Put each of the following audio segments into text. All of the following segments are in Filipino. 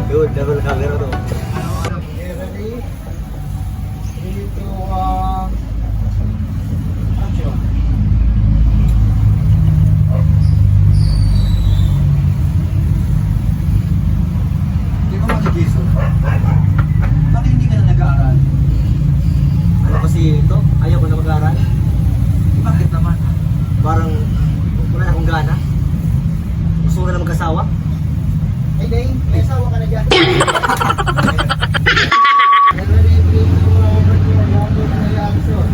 Good, double camera to. Ready? 3, 2, 1. Action. Di ba magigiso? Bakit hindi ka na nag-aaral? Ano kasi ito? Ayaw ko na mag-aaral. Bakit naman? Parang wala na akong gana. Gusto ko na lang magkasawa. Hey, Dane, may asawa ka na dyan. Ready, 3, 2, 1. Action.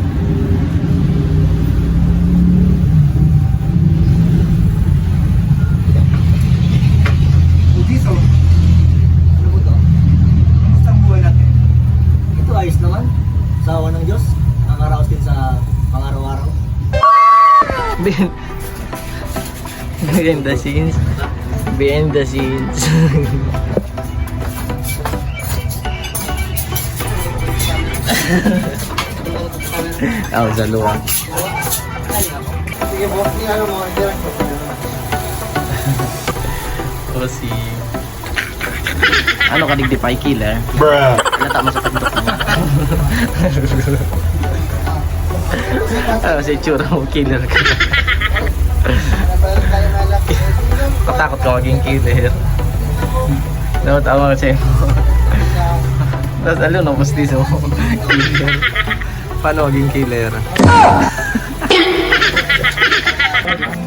Budiso, Ano po to? kumusta ang buhay natin? Ito ayos naman. Sa awa ng Diyos. Nakakaraos din sa pang-araw-araw. Behind the scenes. Behind the scenes. Ako sa luwang. Sige po, ano mo, direct po. O si... Ano ka digdipay killer? Halata mo sa tagdok mo. Ano si Chura mo killer ka. Nabalik tayo na lang. Patakot ka maging killer. Dapat tama kasi mo. Tapos alam no, postis mo. Killer. Paano maging killer?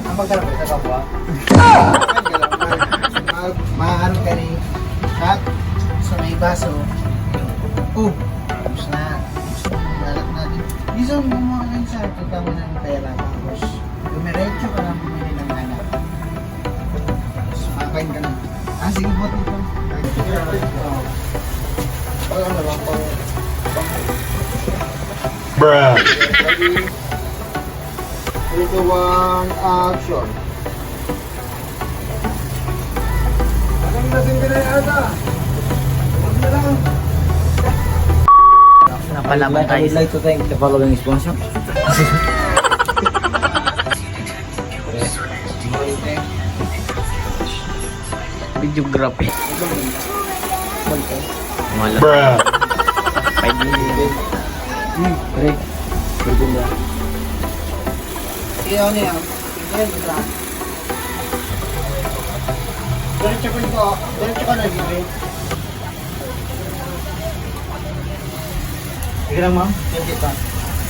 Ang pagkalap sa kapwa. Maano ka ni Kat sa may baso. Oh, tapos na. Balak natin. Dito mo mga kayo sa kita mo ng pera. Tapos dumiretso ka lang bumili ng anak. Tapos makain ka na. Ah, sige po dito. Wala na lang po. Bruh. Ito ang action. Anong natin ka na yata? Huwag na lang. Napalaban tayo. I would like to thank the following sponsor. Videography. Malam. Bruh. 5 minutes. Correct. Pagkunda. Iyaw niya. Iyaw niya. Diretso ko ito. Diretso ko na dito. Sige lang ma'am. Thank you pa.